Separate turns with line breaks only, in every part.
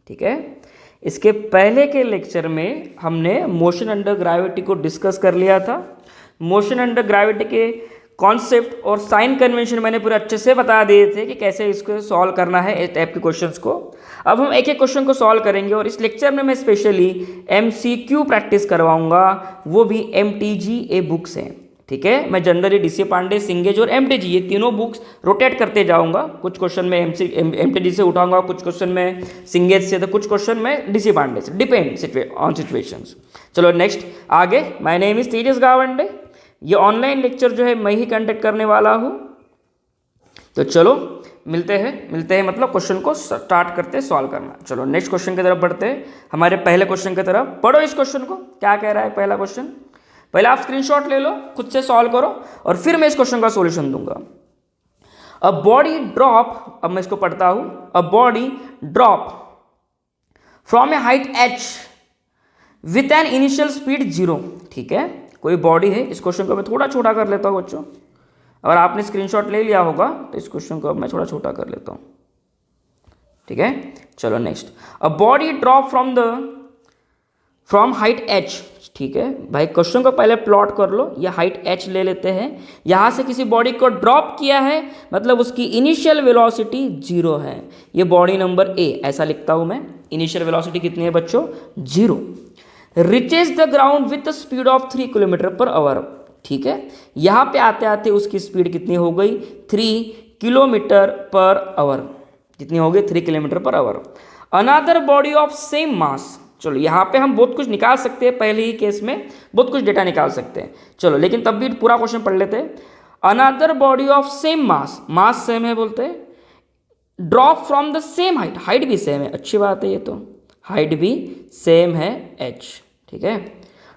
ठीक है। इसके पहले के लेक्चर में हमने मोशन अंडर ग्रेविटी को डिस्कस कर लिया था। मोशन अंडर ग्रेविटी के कॉन्सेप्ट और साइन कन्वेंशन मैंने पूरे अच्छे से बता दिए थे कि कैसे इसको सॉल्व करना है इस टाइप के क्वेश्चंस को। अब हम एक एक क्वेश्चन को सॉल्व करेंगे और इस लेक्चर में मैं स्पेशली MCQ प्रैक्टिस करवाऊंगा, वो भी MTG बुक से। ठीक है, मैं जनरली DC पांडे, सिंगेज और MTG ये तीनों बुक्स रोटेट करते जाऊंगा। कुछ क्वेश्चन में MTG से उठाऊंगा, कुछ क्वेश्चन में सिंगेज से, तो कुछ क्वेश्चन में DC पांडे से, डिपेंड ऑन सिचुएशंस। चलो नेक्स्ट आगे। माय नेम इज तेजस गावंडे। ये ऑनलाइन लेक्चर जो है मैं ही कंडक्ट करने वाला हूँ। तो चलो मिलते हैं मतलब क्वेश्चन को स्टार्ट करते सॉल्व करना। चलो नेक्स्ट क्वेश्चन की तरफ बढ़ते हैं, हमारे पहले क्वेश्चन की तरफ। पढ़ो इस क्वेश्चन को, क्या कह रहा है पहला क्वेश्चन। पहले आप स्क्रीनशॉट ले लो, खुद से सॉल्व करो और फिर मैं इस क्वेश्चन का सॉल्यूशन दूंगा। अ बॉडी ड्रॉप, अब मैं इसको पढ़ता हूं। A body drop from A height h with an initial speed 0। ठीक है, कोई बॉडी है। इस क्वेश्चन को मैं थोड़ा छोटा कर लेता हूं बच्चों। अगर आपने स्क्रीनशॉट ले लिया होगा तो इस क्वेश्चन को अब मैं थोड़ा छोटा कर लेता हूं। ठीक है, चलो next. A body drop from height h। ठीक है भाई, क्वेश्चन को पहले प्लॉट कर लो। ये हाइट h ले लेते हैं, यहां से किसी बॉडी को ड्रॉप किया है, मतलब उसकी इनिशियल वेलोसिटी 0 है। ये बॉडी नंबर A ऐसा लिखता हूं मैं। इनिशियल वेलोसिटी कितनी है बच्चों, 0। Reaches the ground with speed of 3 kilometre per hour. ठीक है, यहां पे आते आते उसकी स्पीड कितनी हो गई, 3 किलोमीटर पर आवर। कितनी हो गई, 3 kilometre per hour. Another body of same mass. चलो यहाँ पे हम बहुत कुछ निकाल सकते हैं, पहले ही केस में बहुत कुछ डेटा निकाल सकते हैं। चलो लेकिन तब भी पूरा क्वेश्चन पढ़ लेते हैं। Another body of same mass, mass same है बोलते हैं, drop from the same height, height भी सेम है, अच्छी बात है ये तो, हाइट भी सेम है h। ठीक है,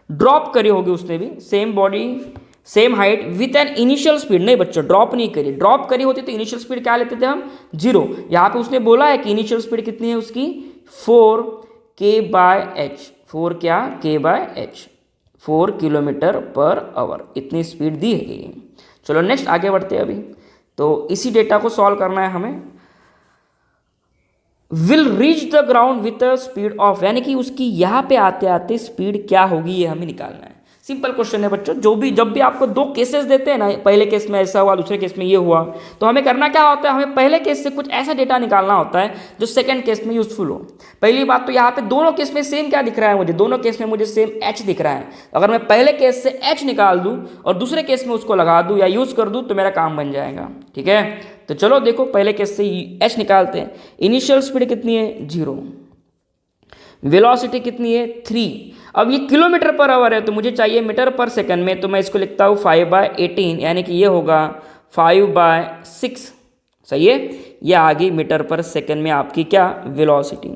ड्रॉप करी होगी उसने भी, same body same height with an initial speed. नहीं बच्चों, ड्रॉप नहीं करी, ड्रॉप करी होती तो इनिशियल स्पीड क्या लेते थे हम, 0। यहाँ पे उसने बोला है कि इनिशियल स्पीड कितनी है उसकी, 4k/h। 4 क्या, k/h, 4 किलोमीटर पर आवर, इतनी स्पीड दी है। चलो नेक्स्ट आगे बढ़ते हैं अभी। तो इसी डेटा को सॉल्व करना है हमें। Will reach the ground with a speed of, यानी कि उसकी यहाँ पे आते आते स्पीड क्या होगी ये हमें निकालना है। सिंपल क्वेश्चन है बच्चों। जब भी आपको 2 केसेस देते हैं ना, पहले केस में ऐसा हुआ, दूसरे केस में ये हुआ, तो हमें करना क्या होता है, हमें पहले केस से कुछ ऐसा डेटा निकालना होता है जो सेकंड केस में यूजफुल हो। पहली बात तो यहाँ पे दोनों केस में सेम क्या दिख रहा है मुझे, दोनों केस में मुझे सेम h दिख रहा है। अगर मैं पहले केस से h निकाल दूँ और दूसरे केस में उसको लगा दूँ या यूज कर दूँ तो मेरा काम बन जाएगा। ठीक है, तो चलो देखो पहले केस से h निकालते हैं। इनिशियल स्पीड कितनी है, 0। वेलोसिटी कितनी है, 3। अब ये किलोमीटर पर आवर है तो मुझे चाहिए मीटर पर सेकंड में, तो मैं इसको लिखता हूँ 5/18, यानी कि ये होगा 5/6। सही है, ये आ गई मीटर पर सेकंड में आपकी क्या, वेलोसिटी।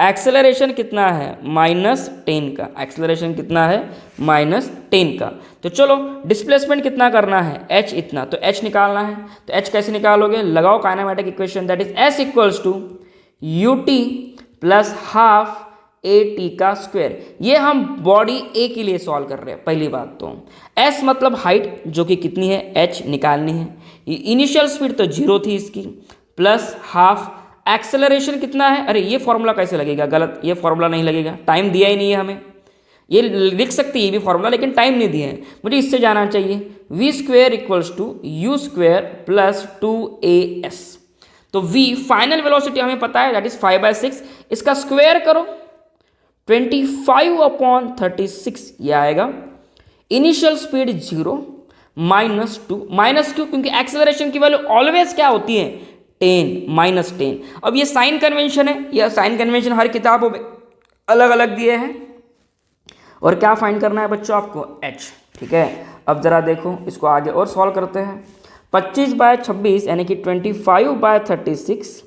एक्सेलरेशन कितना है, -10 का। एक्सेलरेशन कितना है, -10 का। तो चलो डिस्प्लेसमेंट कितना करना है, h इतना, तो h निकालना है। तो h कैसे निकालोगे, लगाओ kinematic equation, that is s equals to ut plus half at का स्क्वायर। ये हम बॉडी A के लिए सॉल्व कर रहे हैं। पहली बात तो s मतलब हाइट जो कि कितनी है, h निकालनी है। इनिशियल स्पीड तो 0 थी इसकी, प्लस हाफ। एक्सेलरेशन कितना है, अरे ये फॉर्मूला कैसे लगेगा, गलत, ये फॉर्मूला नहीं लगेगा, टाइम दिया ही नहीं है हमें। ये लिख सकती है ये भी फॉर्मूला, लेकिन टाइम नहीं दिया है, मुझे इससे जाना चाहिए। v² equals to u² plus 2as। तो v फाइनल वेलोसिटी हमें पता है, दैट इज 5/6। इसका स्क्वायर करो, 25/36 ये आएगा। इनिशियल स्पीड 0 -2 क्योंकि एक्सेलरेशन की वैल्यू ऑलवेज क्या होती है, 10 -10। अब ये साइन कन्वेंशन है, यह साइन कन्वेंशन हर किताबों में अलग अलग दिए हैं। और क्या फाइंड करना है बच्चों आपको, h। ठीक है, अब जरा देखो इसको आगे और सॉल्व करते हैं। 25/26 यानी कि 25/36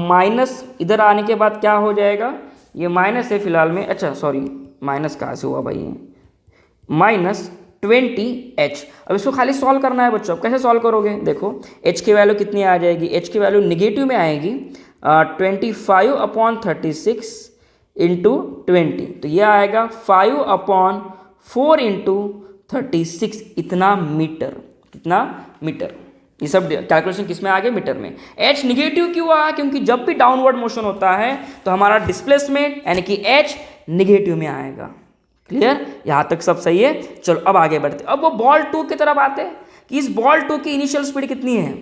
माइनस, इधर आने के बाद क्या हो जाएगा, ये माइनस है फिलहाल में, अच्छा सॉरी माइनस कहाँ से हुआ भाई, -20h। अब इसको खाली सॉल्व करना है बच्चों। अब कैसे सॉल्व करोगे, देखो h की वैल्यू कितनी आ जाएगी, h की वैल्यू निगेटिव में आएगी, 25/36 इंटू 20, तो ये आएगा 5/4 इंटू 36, इतना मीटर, कितना मीटर। ये सब कैलकुलेशन किस में आ गए, मीटर में। h निगेटिव क्यों आया, क्योंकि जब भी डाउनवर्ड मोशन होता है तो हमारा डिस्प्लेसमेंट यानी कि h निगेटिव में आएगा। क्लियर, यहाँ तक सब सही है। चलो अब आगे बढ़ते, अब वो बॉल 2 की तरफ आते हैं कि इस बॉल 2 की इनिशियल स्पीड कितनी है।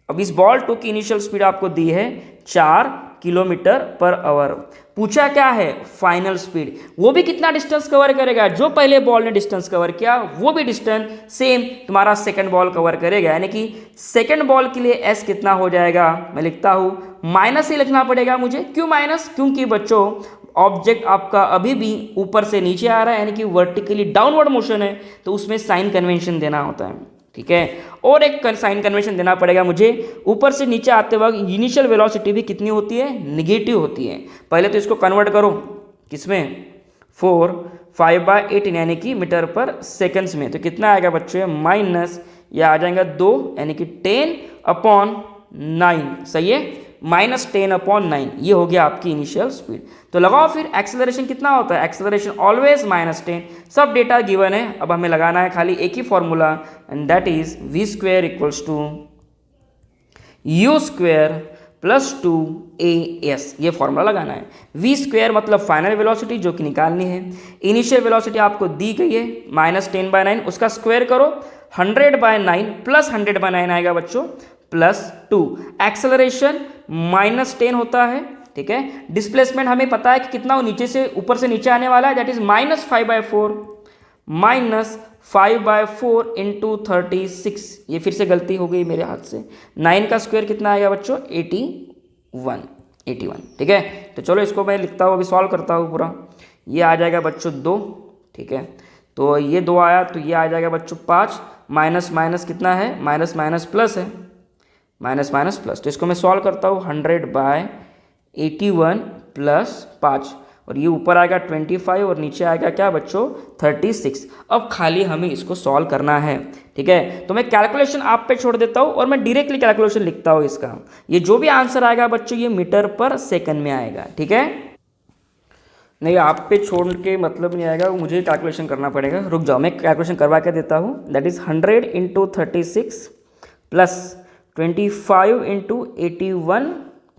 अब इस बॉल 2 की इनिशियल स्पीड आपको दी है 4 किलोमीटर पर आवर। पूछा क्या है, फाइनल स्पीड। वो भी कितना डिस्टेंस कवर करेगा, जो पहले बॉल ने डिस्टेंस कवर किया वो भी डिस्टेंस सेम तुम्हारा सेकंड बॉल कवर करेगा। यानी कि सेकंड बॉल के लिए एस कितना हो जाएगा, मैं लिखता हूँ माइनस ही लिखना पड़ेगा मुझे। क्यों माइनस, क्योंकि बच्चों ऑब्जेक्ट आपका अभी भी ऊपर से नीचे आ रहा है, यानी कि वर्टिकली डाउनवर्ड मोशन है, तो उसमें साइन कन्वेंशन देना होता है। ठीक है, और एक साइन कन्वेंशन देना पड़ेगा मुझे, ऊपर से नीचे आते वक्त इनिशियल वेलोसिटी भी कितनी होती है, निगेटिव होती है। पहले तो इसको कन्वर्ट करो किसमें, 4/5/18 यानी कि मीटर पर सेकंड्स में। तो कितना आएगा बच्चों, माइनस ये आ जाएगा 2 यानी कि 10/9। सही है, -10/9 ये हो गया आपकी इनिशियल स्पीड। तो लगाओ फिर एक्सेलरेशन कितना होता है, एक्सेलरेशन ऑलवेज -10। सब डेटा गिवन है, अब हमें लगाना है खाली एक ही formula, and that is v² = u² + 2as। ये फॉर्मूला लगाना है। v² मतलब फाइनल वेलोसिटी जो कि निकालनी है, इनिशियल वेलोसिटी आपको दी गई है -10/9, उसका स्क्वायर करो 100/9 + 100/9 आएगा बच्चों +2। एक्सेलरेशन -10 होता है। ठीक है, डिस्प्लेसमेंट हमें पता है कि कितना वो नीचे से ऊपर से नीचे आने वाला है, दैट इज -5/4 -5/4 × 36। ये फिर से गलती हो गई मेरे हाथ से। 9 का स्क्वायर कितना आएगा बच्चों, 81। ठीक है, तो चलो इसको मैं लिखता हूँ, अभी सॉल्व करता हूँ पूरा। ये आ जाएगा बच्चों 2। ठीक है, तो ये 2 आया, तो ये आ जाएगा बच्चों 5। माइनस माइनस कितना है, माइनस माइनस प्लस है, माइनस माइनस प्लस। तो इसको मैं सॉल्व करता हूँ, 100/81 + 5, और ये ऊपर आएगा 25 और नीचे आएगा क्या बच्चों, 36। अब खाली हमें इसको सॉल्व करना है। ठीक है, तो मैं कैलकुलेशन आप पे छोड़ देता हूँ और मैं डायरेक्टली कैलकुलेशन लिखता हूँ इसका। ये जो भी आंसर आएगा बच्चों ये मीटर पर सेकंड में आएगा। ठीक है, नहीं आप पे छोड़ के मतलब नहीं आएगा, मुझे कैलकुलेशन करना पड़ेगा। रुक जाओ, मैं कैलकुलेशन करवा के देता हूँ। That is 100 × 36 + 25 × 81।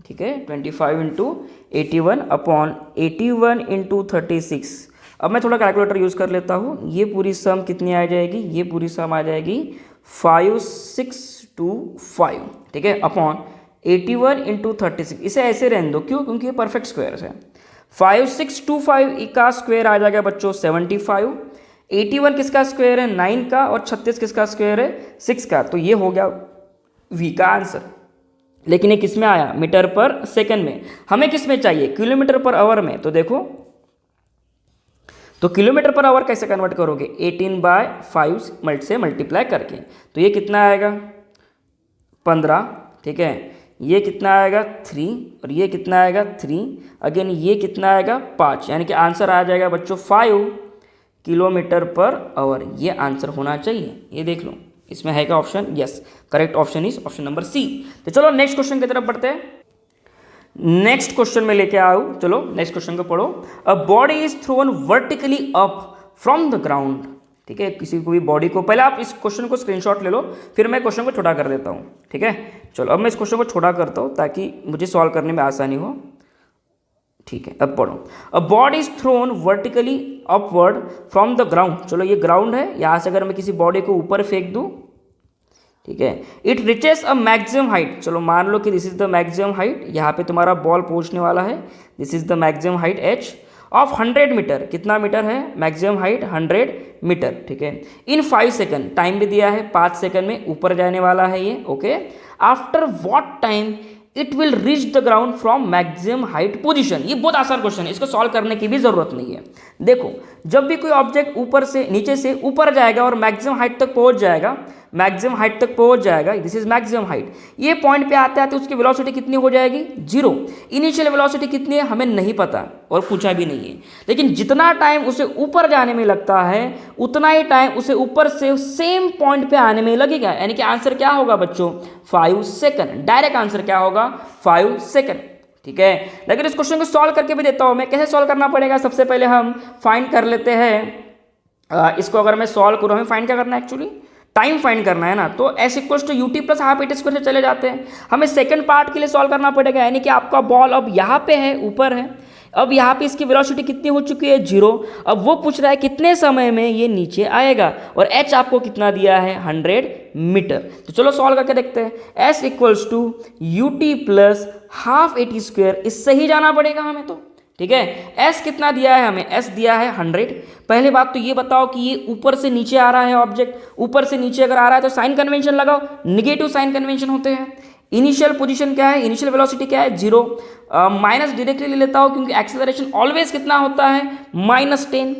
ठीक है, 25 × 81 अपॉन 81 × 36। अब मैं थोड़ा कैलकुलेटर यूज़ कर लेता हूँ। ये पूरी सम कितनी आ जाएगी, ये पूरी सम आ जाएगी 5625। ठीक है, अपॉन 81 × 36। इसे ऐसे रहने दो, क्यों, क्योंकि ये परफेक्ट स्क्वायर है। 5625 का स्क्वायर आ जाएगा बच्चों 75। 81 किसका स्क्वायर है, 9 का, और 36 किसका स्क्वायर है, 6 का। तो ये हो गया वी का आंसर। लेकिन ये किस में आया, मीटर पर सेकंड में। हमें किस में चाहिए, किलोमीटर पर आवर में। तो देखो, तो किलोमीटर पर आवर कैसे कन्वर्ट करोगे, 18/5 से मल्टीप्लाई करके। तो ये कितना आएगा, 15। ठीक है, ये कितना आएगा 3, और ये कितना आएगा 3, अगेन ये कितना आएगा 5, यानी कि आंसर आ जाएगा बच्चों 5 किलोमीटर पर आवर। ये आंसर होना चाहिए। ये देख लो, इसमें है क्या option, yes, correct option is option number C. तो चलो नेक्स्ट क्वेश्चन की तरफ बढ़ते हैं। नेक्स्ट क्वेश्चन में लेके आओ, चलो नेक्स्ट क्वेश्चन को पढ़ो। A body is thrown vertically up from the ground. ठीक है, किसी को भी बॉडी को, पहले आप इस क्वेश्चन को स्क्रीनशॉट ले लो, फिर मैं क्वेश्चन को छोटा कर देता हूँ। ठीक है, चलो अब मैं इस क्वेश्चन को छोटा करता हूँ ताकि मुझे सॉल्व करने में आसानी हो। ठीक है, अब पढ़ो। A body is thrown vertically upward from the ground. चलो ये ग्राउंड है, यहाँ से अगर मैं किसी बॉडी को ऊपर फेंक दूँ, ठीक है, it reaches a maximum height. चलो मान लो कि this is the maximum height, यहाँ पे तुम्हारा बॉल पहुँचने वाला है, this is the maximum height h of 100 metre. कितना मीटर है, मैक्सिमम हाइट 100 मीटर। ठीक है, इन 5 सेकंड, टाइम भी दिया है 5 सेकंड में ऊपर जाने वाला है ये। Okay, after what time it will reach the ground from maximum height position. ये बहुत आसान क्वेश्चन है, इसको सॉल्व करने की भी जरूरत नहीं है। देखो, जब भी कोई ऑब्जेक्ट ऊपर से नीचे से ऊपर जाएगा और मैक्सिमम हाइट तक पहुंच जाएगा, मैक्सिमम हाइट तक पहुंच जाएगा, दिस इज मैक्सिमम हाइट, ये पॉइंट पे आते आते उसकी वेलोसिटी कितनी हो जाएगी, 0। इनिशियल वेलोसिटी कितनी है हमें नहीं पता और पूछा भी नहीं है, लेकिन जितना टाइम उसे ऊपर जाने में लगता है उतना ही टाइम उसे ऊपर से सेम पॉइंट पे आने में लगेगा। यानी कि आंसर क्या होगा बच्चों, 5 सेकंड। डायरेक्ट आंसर क्या होगा, 5 सेकंड। ठीक है, लेकिन इस क्वेश्चन को सॉल्व करके भी देता हूं मैं। कैसे सॉल्व करना पड़ेगा, सबसे पहले हम फाइंड कर लेते हैं इसको। अगर मैं सॉल्व करूं, हमें फाइंड क्या करना है, एक्चुअली टाइम फाइंड करना है ना, तो s equals to u t plus half a t square से चले जाते हैं। हमें सेकंड पार्ट के लिए सॉल्व करना पड़ेगा, यानी कि आपका बॉल अब यहाँ पे है, ऊपर है, अब यहाँ पे इसकी वेलोसिटी कितनी हो चुकी है 0। अब वो पूछ रहा है कितने समय में ये नीचे आएगा, और h आपको कितना दिया है 100 मीटर। तो चलो सॉल्व करके देखते हैं। s equals to u t plus half a t square, इससे ही जाना पड़ेगा हमें तो, ठीक है। s कितना दिया है हमें, s दिया है 100। पहले बात तो ये बताओ कि ये ऊपर से नीचे आ रहा है ऑब्जेक्ट, ऊपर से नीचे अगर आ रहा है तो साइन कन्वेंशन लगाओ, निगेटिव साइन कन्वेंशन होते हैं। इनिशियल पोजीशन क्या है, इनिशियल वेलोसिटी क्या है 0, माइनस डायरेक्टली ले लेता हूँ क्योंकि एक्सेलरेशन ऑलवेज कितना होता है -10।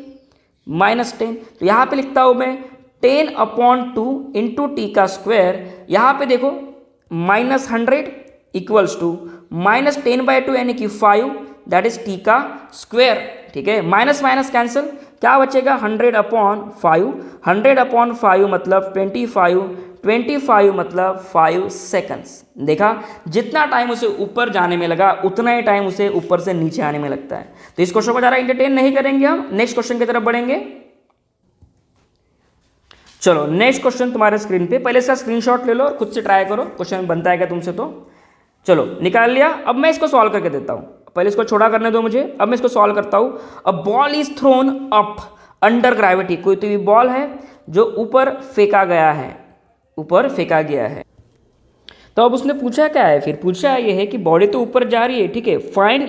तो यहाँ पे लिखता हूँ मैं 10/2 इंटू टी का स्क्वायर, यहाँ पे देखो -100 इक्वल्स टू -10/2 यानी कि 5, दैट इज टी का स्क्वायर, ठीक है। माइनस माइनस कैंसिल, क्या बचेगा 100/5, 100/5 मतलब 25 मतलब 5 सेकंड्स। देखा, जितना टाइम उसे ऊपर जाने में लगा उतना ही टाइम उसे ऊपर से नीचे आने में लगता है। तो इस क्वेश्चन को ज़्यादा एंटरटेन नहीं करेंगे हम, नेक्स्ट क्वेश्चन की तरफ बढ़ेंगे। चलो नेक्स्ट क्वेश्चन तुम्हारे स्क्रीन पे, पहले इसका स्क्रीनशॉट ले लो और खुद से ट्राई करो, क्वेश्चन बनता है क्या तुमसे। तो चलो निकाल लिया, अब मैं इसको सॉल्व करके देता हूँ, पहले इसको छोड़ा करने दो मुझे, अब मैं इसको सॉल्व करता हूँ। A ball is throne up under gravity, कोई तो भी बॉल है जो ऊपर फेंका गया है, ऊपर फेंका गया है। तो अब उसने पूछा क्या है, फिर पूछा ये है कि बॉडी तो ऊपर जा रही है, ठीक है, find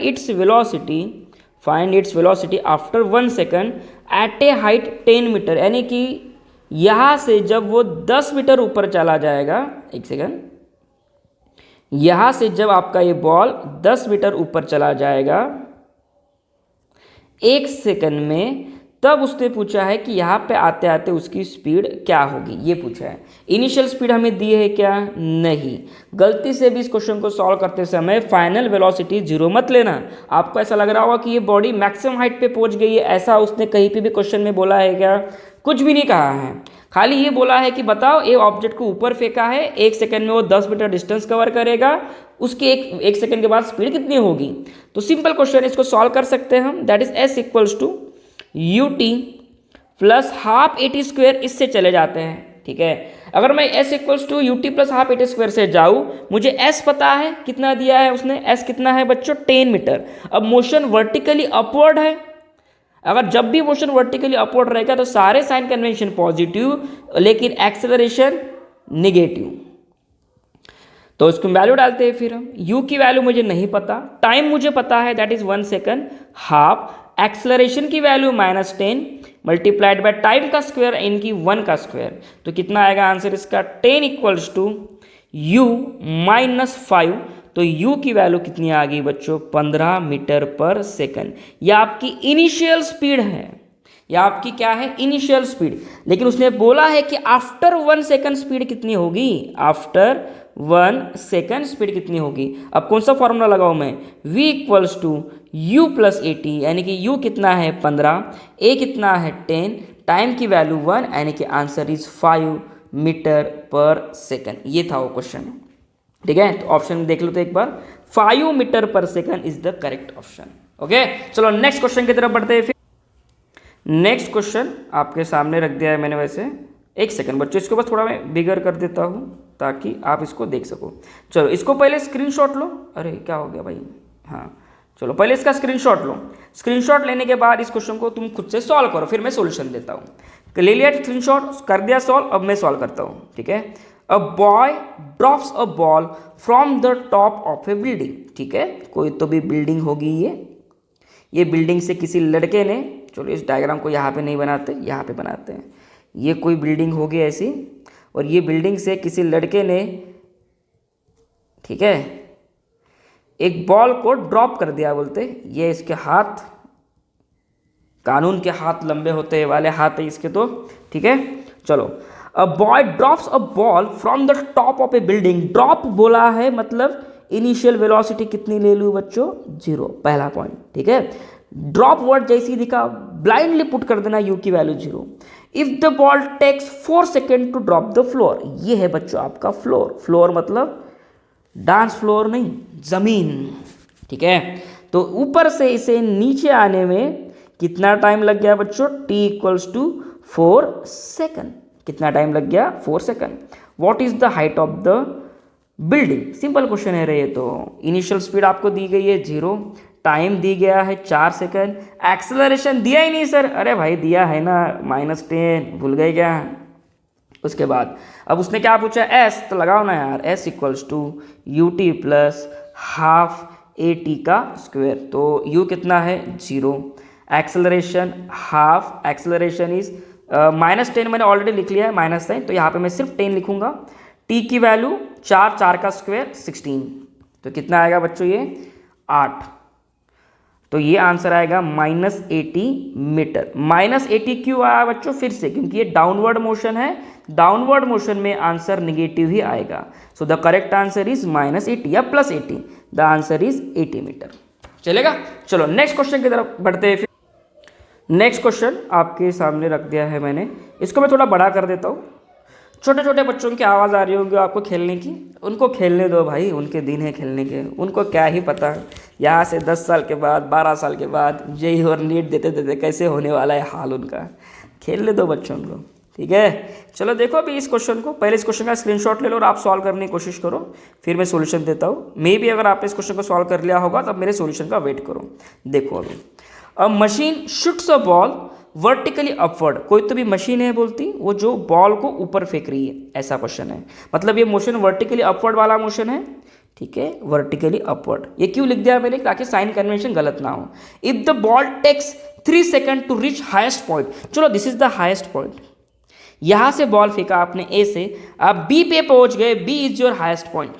its velocity after 1 second at a height 10 metre, यानी कि यहाँ से जब वो 10 मीटर ऊपर चला जाएगा, एक सेकंड, यहाँ से जब आपका ये बॉल 10 मीटर ऊपर चला जाएगा 1 सेकंड में, तब उसने पूछा है कि यहाँ पे आते आते उसकी स्पीड क्या होगी, ये पूछा है। इनिशियल स्पीड हमें दी है क्या, नहीं। गलती से भी इस क्वेश्चन को सॉल्व करते समय फाइनल वेलोसिटी 0 मत लेना। आपको ऐसा लग रहा होगा कि ये बॉडी मैक्सिमम हाइट पे पहुँच गई है, ऐसा उसने कहीं पे भी क्वेश्चन में बोला है क्या, कुछ भी नहीं कहा है। खाली ये बोला है कि बताओ एक ऑब्जेक्ट को ऊपर फेंका है, 1 सेकंड में वो 10 मीटर डिस्टेंस कवर करेगा, उसके एक सेकंड के बाद स्पीड कितनी होगी। तो सिंपल क्वेश्चन, इसको सॉल्व कर सकते हैं हम, that is s equals to u t plus half a t square, इससे चले जाते हैं, ठीक है। अगर मैं s equals to u t plus half a t square से जाऊँ, मुझे s पता है कितना दिया है उसने, s कितना है बच्चों 10 मीटर। अब मोशन वर्टिकली अपवर्ड है, अगर जब भी मोशन वर्टिकली अपवर्ड रहेगा तो सारे साइन कन्वेंशन पॉजिटिव, लेकिन एक्सेलरेशन निगेटिव। तो इसको वैल्यू डालते हैं फिर हम, u की वैल्यू मुझे नहीं पता, टाइम मुझे पता है that is 1 second, half, acceleration की वैल्यू -10 मल्टीप्लाइड बाय टाइम का स्क्वायर इनकी 1 का स्क्वायर, तो कितना आएगा आंसर इसका 10 इक्वल्स टू u -5। तो u की वैल्यू कितनी आ गई बच्चों 15 मीटर पर सेकंड। यह आपकी इनिशियल स्पीड है, यह आपकी क्या है इनिशियल स्पीड, लेकिन उसने बोला है कि आफ्टर 1 सेकंड स्पीड कितनी होगी, आफ्टर 1 सेकंड स्पीड कितनी होगी। अब कौन सा फॉर्मूला लगाऊं मैं, v equals to u plus 80, यानी कि u कितना है 15, a कितना है 10, टाइम की वैल्यू 1, यानी कि आंसर इज 5 मीटर पर सेकंड। ये था वो क्वेश्चन, ठीक है। तो ऑप्शन देख लो तो एक बार, 5 मीटर पर second is the correct option. Okay, चलो नेक्स्ट क्वेश्चन की तरफ बढ़ते हैं। फिर नेक्स्ट क्वेश्चन आपके सामने रख दिया है मैंने, वैसे एक सेकंड बच्चों, इसको बस थोड़ा मैं बिगर कर देता हूँ ताकि आप इसको देख सको। चलो इसको पहले स्क्रीनशॉट लो, अरे क्या हो गया भाई, हाँ चलो पहले इसका स्क्रीनशॉट लो। स्क्रीनशॉट लेने के बाद इस क्वेश्चन को तुम खुद से सॉल्व करो, फिर मैं सॉल्यूशन देता हूँ। ले लिया स्क्रीनशॉट, कर दिया सॉल्व, अब मैं सॉल्व करता हूँ, ठीक है। A boy drops a ball from the top of A building, ठीक है, कोई तो भी बिल्डिंग होगी ये बिल्डिंग से किसी लड़के ने, चलो इस डायग्राम को यहाँ पे नहीं बनाते, यहाँ पे बनाते हैं। ये कोई बिल्डिंग होगी ऐसी, और ये बिल्डिंग से किसी लड़के ने, ठीक है, एक बॉल को ड्रॉप कर दिया, बोलते ये इसके हाथ, कानून के हाथ लंबे होते वाले हाथ है इसके तो, ठीक है। चलो, a boy drops a ball from the top of A building, drop बोला है मतलब इनिशियल वेलोसिटी कितनी ले लूँ बच्चों 0, पहला पॉइंट, ठीक है। ड्रॉप वर्ड जैसे ही दिखा ब्लाइंडली पुट कर देना u की value 0। If the ball takes 4 second to drop the floor, ये है बच्चों आपका फ्लोर, फ्लोर मतलब डांस फ्लोर नहीं, जमीन, ठीक है। तो ऊपर से इसे नीचे आने में कितना टाइम लग गया बच्चों, t इक्वल्स टू 4 सेकेंड, कितना टाइम लग गया 4 second. What is the height of the building, simple question है रे ये तो। इनिशियल स्पीड आपको दी गई है 0, टाइम दी गया है 4 सेकंड, एक्सेलरेशन दिया ही नहीं सर, अरे भाई दिया है ना -10, भूल गए क्या। उसके बाद अब उसने क्या पूछा s, तो लगाओ ना यार, s equals to ut plus half at का स्क्वायर, तो u कितना है 0, एक्सेलरेशन हाफ, एक्सेलरेशन इज -10 मैंने ऑलरेडी लिख लिया है माइनस साइन, तो यहाँ पे मैं सिर्फ 10 लिखूंगा। t की वैल्यू 4 का स्क्वायर 16, तो कितना आएगा बच्चों ये 8, तो ये आंसर आएगा -80 मीटर। -80 क्यों आया बच्चों, फिर से क्योंकि ये डाउनवर्ड मोशन है, डाउनवर्ड मोशन में आंसर निगेटिव ही आएगा। So the correct answer is -80 या +80, द आंसर इज 80 मीटर। चलेगा, चलो नेक्स्ट क्वेश्चन की तरफ बढ़ते हैं। नेक्स्ट क्वेश्चन आपके सामने रख दिया है मैंने, इसको मैं थोड़ा बड़ा कर देता हूँ। छोटे छोटे बच्चों की आवाज़ आ रही होगी आपको खेलने की, उनको खेलने दो भाई, उनके दिन है खेलने के, उनको क्या ही पता यहाँ से 10 साल के बाद 12 साल के बाद जेईई और नीट देते देते कैसे होने वाला है हाल उनका। खेलने दो बच्चों को, ठीक है। चलो देखो अभी इस क्वेश्चन को, पहले इस क्वेश्चन का स्क्रीनशॉट ले लो और आप सॉल्व करने की कोशिश करो, फिर मैं सॉल्यूशन देता हूँ। मे भी अगर आपने इस क्वेश्चन को सॉल्व कर लिया होगा तब मेरे सॉल्यूशन का वेट करो। देखो अभी, अ machine shoots a ball vertically upward, कोई तो भी मशीन है बोलती, वो जो बॉल को ऊपर फेंक रही है, ऐसा क्वेश्चन है। मतलब ये मोशन वर्टिकली अपवर्ड वाला मोशन है, ठीक है, वर्टिकली अपवर्ड। ये क्यों लिख दिया मैंने, ताकि साइन कन्वेंशन गलत ना हो। If the ball takes 3 second to reach highest point, चलो this is the highest point, यहां से बॉल फेंका आपने ए से, आप बी पे पहुंच गए, B is your highest point.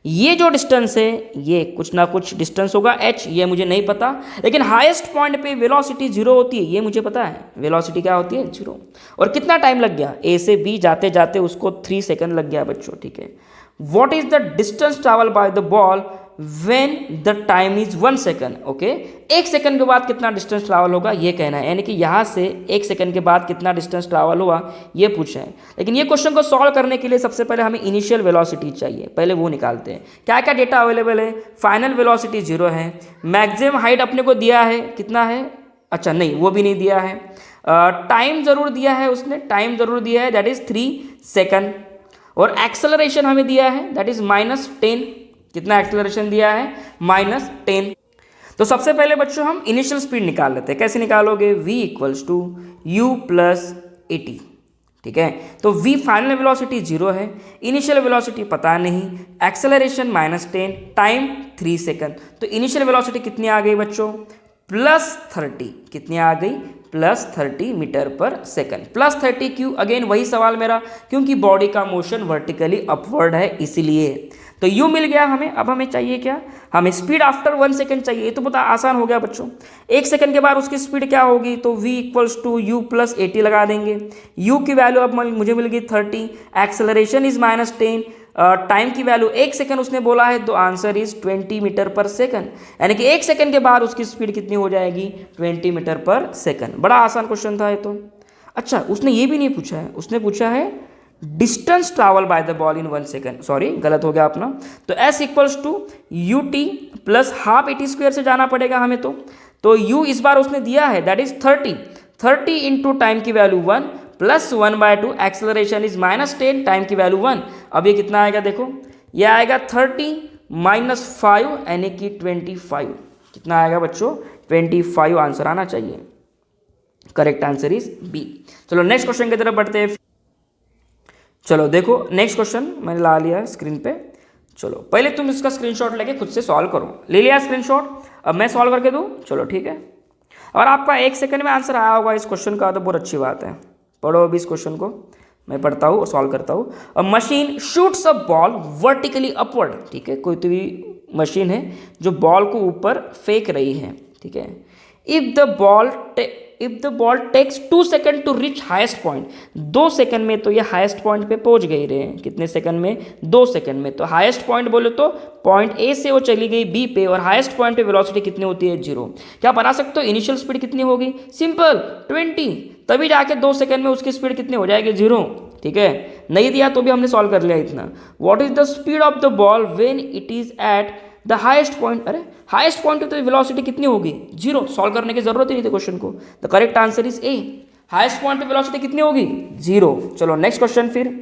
ये जो डिस्टेंस है ये कुछ ना कुछ डिस्टेंस होगा h, ये मुझे नहीं पता, लेकिन हाईएस्ट पॉइंट पे वेलोसिटी 0 होती है, ये मुझे पता है। वेलोसिटी क्या होती है 0। और कितना टाइम लग गया, ए से बी जाते जाते उसको 3 सेकंड लग गया बच्चों, ठीक है। What is the distance travel by the ball when the time is 1 second, okay. 1 second के बाद कितना डिस्टेंस ट्रैवल होगा ये कहना है, यानी कि यहाँ से 1 सेकंड के बाद कितना डिस्टेंस ट्रैवल हुआ ये पूछा है। लेकिन ये क्वेश्चन को सॉल्व करने के लिए सबसे पहले हमें इनिशियल वेलोसिटी चाहिए, पहले वो निकालते हैं। क्या क्या डेटा अवेलेबल है, फाइनल वेलोसिटी 0 है, मैक्सिमम हाइट अपने को दिया है, कितना है, अच्छा नहीं वो भी नहीं दिया है, टाइम ज़रूर दिया है उसने, टाइम ज़रूर दिया है दैट इज़ 3 सेकंड, और एक्सेलरेशन हमें दिया है दैट इज़ -10, कितना एक्सेलरेशन दिया है -10। तो सबसे पहले बच्चों हम इनिशियल स्पीड निकाल लेते हैं। कैसे निकालोगे, v equals to u plus 80, ठीक है। तो v फाइनल वेलोसिटी 0 है, इनिशियल वेलोसिटी पता नहीं, एक्सेलरेशन -10, टाइम 3 सेकंड, तो इनिशियल वेलोसिटी कितनी आ गई बच्चों +30, कितनी आ गई +30 मीटर पर सेकंड। +30 क्यों, अगेन वही सवाल मेरा, क्योंकि बॉडी का मोशन वर्टिकली अपवर्ड है इसीलिए। तो u मिल गया हमें, अब हमें चाहिए क्या, हमें स्पीड आफ्टर 1 सेकंड चाहिए। ये तो बहुत आसान हो गया बच्चों, 1 सेकंड के बाद उसकी स्पीड क्या होगी, तो v equals to u plus 80 लगा देंगे। u की वैल्यू अब मुझे मिल गई 30, एक्सेलरेशन इज -10, टाइम की वैल्यू 1 सेकंड उसने बोला है, तो आंसर इज 20 मीटर पर सेकंड, यानी कि 1 सेकंड के बाद उसकी स्पीड कितनी हो जाएगी 20 मीटर पर सेकंड। बड़ा आसान क्वेश्चन था ये तो। अच्छा उसने ये भी नहीं पूछा है, उसने पूछा है distance travel by the ball in 1 second, sorry गलत हो गया अपना। तो s equals to ut plus half 80 square से जाना पड़ेगा हमें, तो u इस बार उसने दिया है दैट इज 30 इंटू टाइम की value 1 plus 1/2, acceleration is -10, time की वैल्यू 1। अब ये कितना आएगा देखो, ये आएगा 30 - 5 यानी कि 25, कितना आएगा बच्चों 25 आंसर आना चाहिए। Correct answer is B. चलो नेक्स्ट क्वेश्चन की तरफ बढ़ते हैं। चलो देखो नेक्स्ट क्वेश्चन मैंने ला लिया है स्क्रीन पे। चलो पहले तुम इसका स्क्रीनशॉट लेके खुद से सॉल्व करो, ले लिया स्क्रीनशॉट, अब मैं सॉल्व करके दूँ, चलो ठीक है। और आपका 1 सेकंड में आंसर आया होगा इस क्वेश्चन का, तो बहुत अच्छी बात है। पढ़ो अभी इस क्वेश्चन को, मैं पढ़ता हूँ और सॉल्व करता हूँ। अ machine shoots a ball vertically upward, ठीक है, कोई तो भी मशीन है जो बॉल को ऊपर फेंक रही है, ठीक है। If the ball takes 2 second to reach highest point, 2 second में तो ये हाईएस्ट पॉइंट पे पहुंच गई रहे हैं, कितने सेकंड में 2 सेकंड में। तो हाईएस्ट पॉइंट बोले तो पॉइंट ए से वो चली गई बी पे, और हाईएस्ट पॉइंट पे वेलोसिटी कितनी होती है 0। क्या बना सकते हो, इनिशियल स्पीड कितनी होगी, सिंपल 20, तभी जाके 2 सेकंड में उसकी स्पीड कितनी हो जाएगी 0, ठीक है। नहीं दिया तो भी हमने सॉल्व कर लिया इतना। What is the speed of the ball when it is at the highest point, अरे हाईएस्ट पॉइंट तो वेलोसिटी कितनी होगी 0, सॉल्व करने की जरूरत ही नहीं थी क्वेश्चन को। The correct answer is a, highest point पे वेलोसिटी कितनी होगी, 0। चलो नेक्स्ट क्वेश्चन। फिर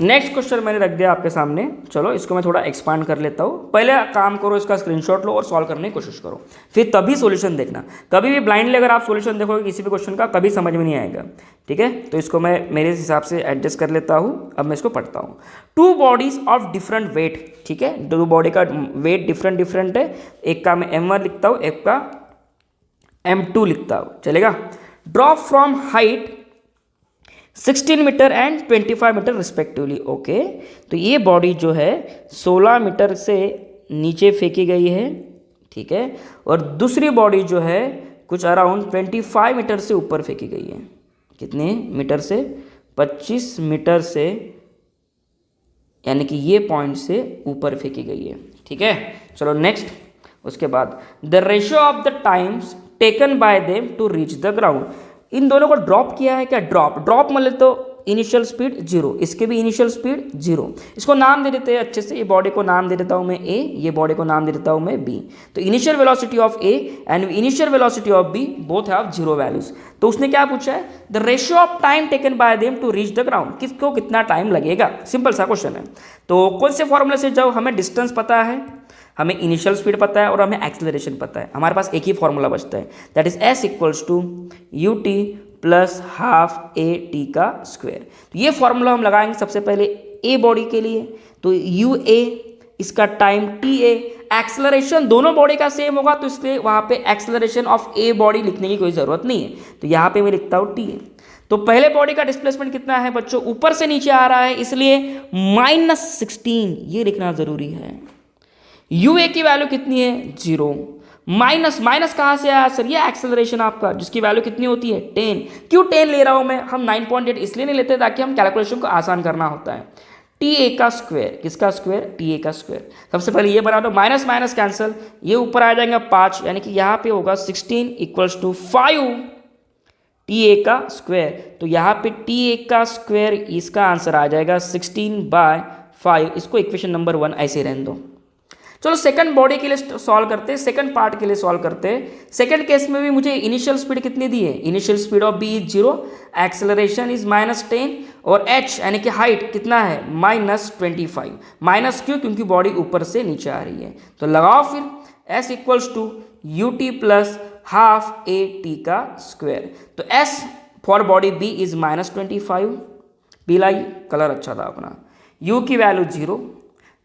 नेक्स्ट क्वेश्चन मैंने रख दिया आपके सामने। चलो इसको मैं थोड़ा एक्सपांड कर लेता हूँ। पहले काम करो, इसका स्क्रीनशॉट लो और सॉल्व करने की कोशिश करो, फिर तभी सॉल्यूशन देखना। कभी भी ब्लाइंडली अगर आप सॉल्यूशन देखोगे किसी भी क्वेश्चन का, कभी समझ में नहीं आएगा। ठीक है, तो इसको मैं मेरे हिसाब से एडजस्ट कर लेता हूँ। अब मैं इसको पढ़ता हूँ। 2 बॉडीज ऑफ डिफरेंट वेट, ठीक है, 2 बॉडी का वेट डिफरेंट है। एक का मैं m1 लिखता हूँ, एक का m2 लिखता हूँ, चलेगा। Drop from height 16 metre and 25 metre respectively. Okay, तो ये बॉडी जो है 16 मीटर से नीचे फेंकी गई है, ठीक है, और दूसरी बॉडी जो है कुछ अराउंड 25 मीटर से ऊपर फेंकी गई है। कितने मीटर से, 25 मीटर से, यानी कि ये पॉइंट से ऊपर फेंकी गई है। ठीक है, चलो नेक्स्ट। उसके बाद the ratio of the times taken by them to reach the ground. इन दोनों को ड्रॉप किया है क्या, ड्रॉप मतलब तो इनिशियल स्पीड 0, इसके भी इनिशियल स्पीड 0। इसको नाम दे देते हैं अच्छे से। ये बॉडी को नाम दे देता हूँ मैं A, ये बॉडी को नाम दे देता हूँ मैं B। तो initial velocity of A and initial velocity of B both have 0 values. तो उसने क्या पूछा है, the ratio of time taken by them to reach the ground. किसको कितना टाइम लगेगा, सिंपल सा क्वेश्चन है। तो कौन से फॉर्मूले से जाओ, हमें डिस्टेंस पता है, हमें इनिशियल स्पीड पता है और हमें एक्सेलरेशन पता है। हमारे पास एक ही फॉर्मूला बचता है, that is S equals to ut plus half AT का स्क्वायर। तो ये फॉर्मूला हम लगाएंगे सबसे पहले A बॉडी के लिए। तो UA, इसका टाइम TA, एक्सेलरेशन दोनों बॉडी का सेम होगा, तो इसलिए वहाँ पे एक्सेलरेशन ऑफ A बॉडी लिखने की कोई ज़रूरत नहीं है। तो यहाँ पे मैं लिखता हूँ TA। तो पहले बॉडी का डिस्प्लेसमेंट कितना है बच्चों, ऊपर से नीचे आ रहा है, इसलिए -16 ये लिखना ज़रूरी है। UA की वैल्यू कितनी है, 0। माइनस कहाँ से आया सर, ये एक्सेलरेशन आपका, जिसकी वैल्यू कितनी होती है, 10। क्यों 10 ले रहा हूँ मैं, हम 9.8 इसलिए नहीं लेते ताकि हम कैलकुलेशन को आसान करना होता है। TA का स्क्वायर, किसका स्क्वायर, TA का स्क्वायर। सबसे पहले ये बना दो, माइनस कैंसिल, ये ऊपर आ जाएगा 5, यानी कि यहाँ पे होगा 16 इक्वल्स टू 5 TA का स्क्वायर। तो यहाँ पे TA का स्क्वायर, इसका आंसर आ जाएगा 16/5। इसको इक्वेशन नंबर 1 ऐसे रहने दो। चलो सेकंड बॉडी के लिए सॉल्व करते हैं, सेकंड पार्ट के लिए सॉल्व करते हैं। सेकंड केस में भी मुझे इनिशियल स्पीड कितनी दी है, initial speed of B is 0, acceleration is -10 और h यानी कि हाइट कितना है, -25। माइनस क्यों, क्योंकि बॉडी ऊपर से नीचे आ रही है। तो लगाओ फिर S equals to ut plus half AT का स्क्वायर। तो S for body B is -25, पीला कलर अच्छा था अपना, U की वैल्यू 0,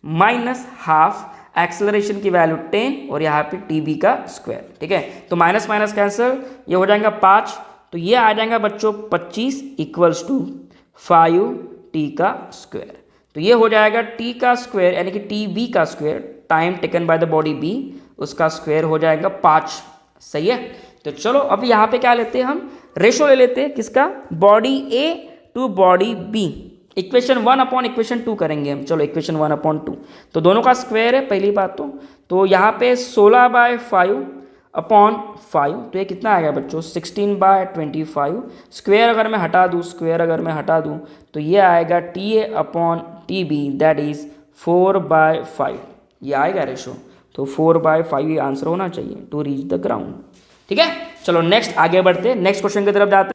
माइनस हाफ, एक्सेलरेशन की वैल्यू 10 और यहाँ पे TB का स्क्वायर। ठीक है, तो माइनस कैंसिल, ये हो जाएगा 5, तो ये आ जाएगा बच्चों 25 इक्वल्स टू 5T का स्क्वायर। तो ये हो जाएगा T का स्क्वायर यानी कि TB का square, time taken by the body B, उसका स्क्वायर हो जाएगा 5। सही है, तो चलो अब यहाँ पे क्या लेते हैं हम, रेशो ले लेते हैं, किसका, body A to body B। Equation 1 upon equation 2 करेंगे हम। चलो इक्वेशन 1 अपॉन 2, तो दोनों का स्क्वायर है पहली बात तो यहाँ पे 16/5 अपॉन 5, तो ये कितना आएगा बच्चों, 16/25। स्क्वायर अगर मैं हटा दूँ तो ये आएगा TA upon TB, that is 4/5। ये आएगा रेशो, तो 4/5 ये आंसर होना चाहिए टू रीच द ग्राउंड। ठीक है, चलो नेक्स्ट आगे बढ़ते हैं, नेक्स्ट क्वेश्चन की तरफ जाते हैं।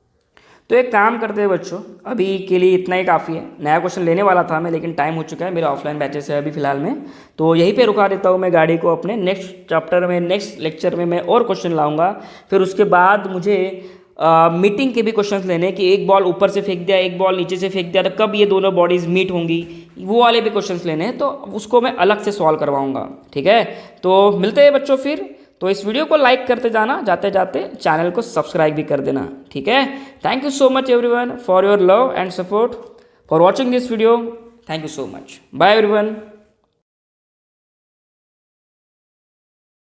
तो एक काम करते हैं बच्चों, अभी के लिए इतना ही काफ़ी है। नया क्वेश्चन लेने वाला था मैं, लेकिन टाइम हो चुका है, मेरे ऑफलाइन बैचेस है अभी फिलहाल में, तो यहीं पे रुका देता हूँ मैं गाड़ी को। अपने नेक्स्ट चैप्टर में, नेक्स्ट लेक्चर में मैं और क्वेश्चन लाऊंगा। फिर उसके बाद मुझे मीटिंग के भी क्वेश्चन लेने, कि एक बॉल ऊपर से फेंक दिया, एक बॉल नीचे से फेंक दिया, तो कब ये दोनों बॉडीज मीट होंगी, वो वाले भी क्वेश्चन लेने हैं, तो उसको मैं अलग से सॉल्व करवाऊँगा। ठीक है, तो मिलते हैं बच्चों फिर। तो इस वीडियो को लाइक करते जाना, जाते जाते चैनल को सब्सक्राइब भी कर देना। ठीक है, thank you so much everyone for your love and support for watching this video. Thank you so much, bye everyone.